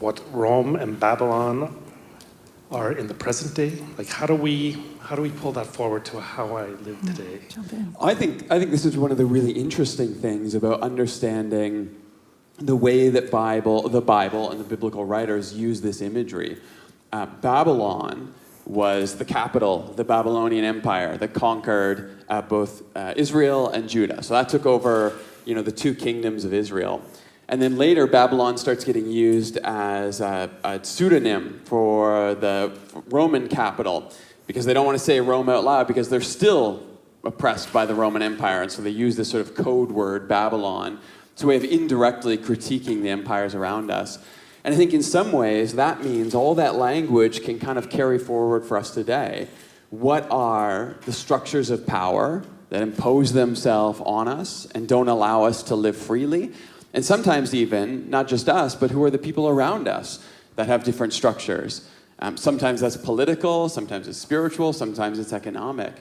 what Rome and Babylon are in the present day? Like, how do we pull that forward to how I live today? Jump in. I think this is one of the really interesting things about understanding the way that the Bible and the biblical writers use this imagery. Babylon was the capital, the Babylonian Empire that conquered both Israel and Judah. So that took over, the two kingdoms of Israel. And then later, Babylon starts getting used as a pseudonym for the Roman capital, because they don't want to say Rome out loud because they're still oppressed by the Roman Empire. And so they use this sort of code word, Babylon. It's a way of indirectly critiquing the empires around us. And I think in some ways that means all that language can kind of carry forward for us today. What are the structures of power that impose themselves on us and don't allow us to live freely? And sometimes even, not just us, but who are the people around us that have different structures? Sometimes that's political, sometimes it's spiritual, sometimes it's economic.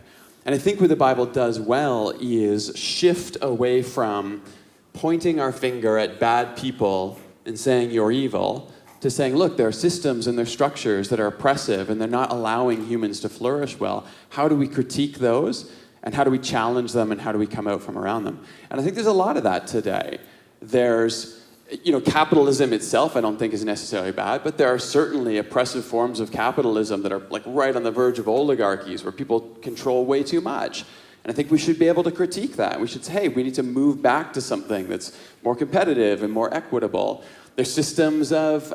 And I think what the Bible does well is shift away from pointing our finger at bad people and saying you're evil, to saying, look, there are systems and there are structures that are oppressive and they're not allowing humans to flourish well. How do we critique those? And how do we challenge them? And how do we come out from around them? And I think there's a lot of that today. There's, capitalism itself I don't think is necessarily bad, but there are certainly oppressive forms of capitalism that are like right on the verge of oligarchies where people control way too much. And I think we should be able to critique that. We should say, hey, we need to move back to something that's more competitive and more equitable. There's systems of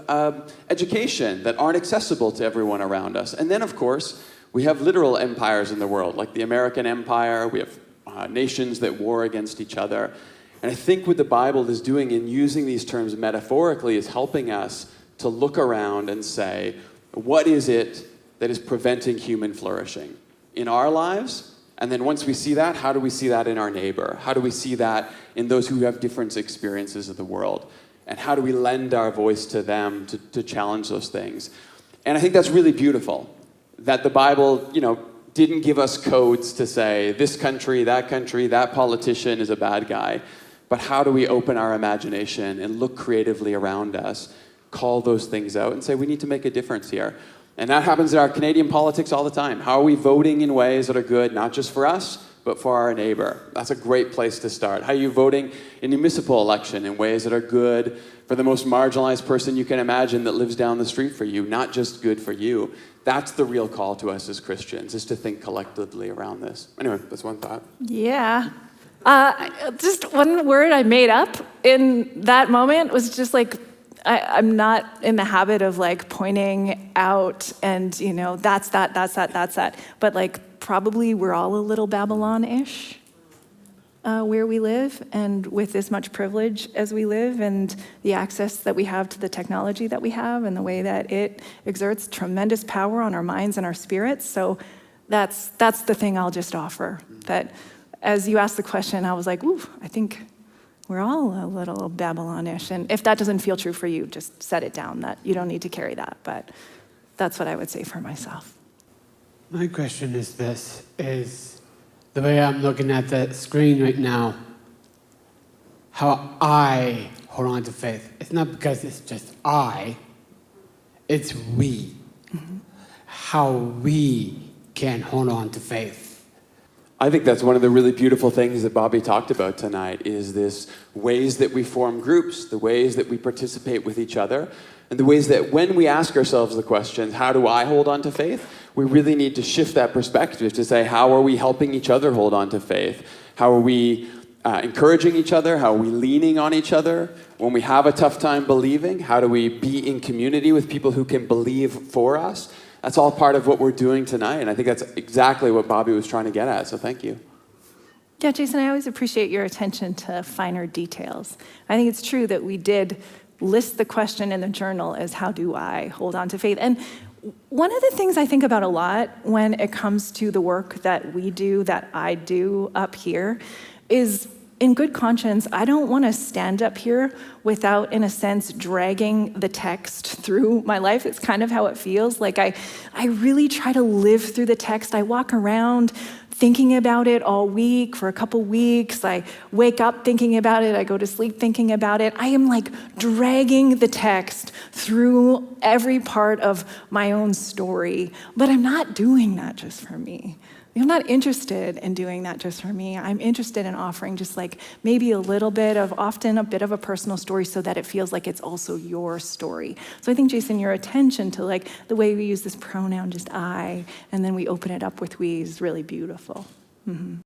education that aren't accessible to everyone around us. And then, of course, we have literal empires in the world, like the American Empire. We have nations that war against each other. And I think what the Bible is doing in using these terms metaphorically is helping us to look around and say, what is it that is preventing human flourishing in our lives? And then once we see that, how do we see that in our neighbor? How do we see that in those who have different experiences of the world? And how do we lend our voice to them to challenge those things? And I think that's really beautiful, that the Bible, didn't give us codes to say this country, that politician is a bad guy. But how do we open our imagination and look creatively around us, call those things out and say we need to make a difference here? And that happens in our Canadian politics all the time. How are we voting in ways that are good, not just for us, but for our neighbor? That's a great place to start. How are you voting in a municipal election in ways that are good for the most marginalized person you can imagine that lives down the street for you, not just good for you? That's the real call to us as Christians, is to think collectively around this. Anyway, that's one thought. Yeah. Just one word I made up in that moment was just like, I'm not in the habit of like pointing out and, that's that. But like probably we're all a little Babylon-ish where we live, and with as much privilege as we live and the access that we have to the technology that we have and the way that it exerts tremendous power on our minds and our spirits. So that's the thing I'll just offer. That as you asked the question, I was like, ooh, I think we're all a little Babylonish. And if that doesn't feel true for you, just set it down, that you don't need to carry that. But that's what I would say for myself. My question is this, is the way I'm looking at the screen right now, how I hold on to faith. It's not because it's just I, it's we. Mm-hmm. How we can hold on to faith. I think that's one of the really beautiful things that Bobby talked about tonight, is this ways that we form groups, the ways that we participate with each other, and the ways that when we ask ourselves the question, how do I hold on to faith? We really need to shift that perspective to say, how are we helping each other hold on to faith? How are we encouraging each other? How are we leaning on each other? When we have a tough time believing, how do we be in community with people who can believe for us? That's all part of what we're doing tonight, and I think that's exactly what Bobby was trying to get at, so thank you. Yeah, Jason, I always appreciate your attention to finer details. I think it's true that we did list the question in the journal as, how do I hold on to faith? And one of the things I think about a lot when it comes to the work that we do, that I do up here, is in good conscience, I don't want to stand up here without, in a sense, dragging the text through my life. It's kind of how it feels. Like I really try to live through the text. I walk around thinking about it all week for a couple weeks. I wake up thinking about it. I go to sleep thinking about it. I am like dragging the text through every part of my own story. But I'm not doing that just for me. I'm not interested in doing that just for me. I'm interested in offering just like maybe a little bit of, often a bit of a personal story so that it feels like it's also your story. So I think, Jason, your attention to like the way we use this pronoun, just I, and then we open it up with we is really beautiful. Mm-hmm.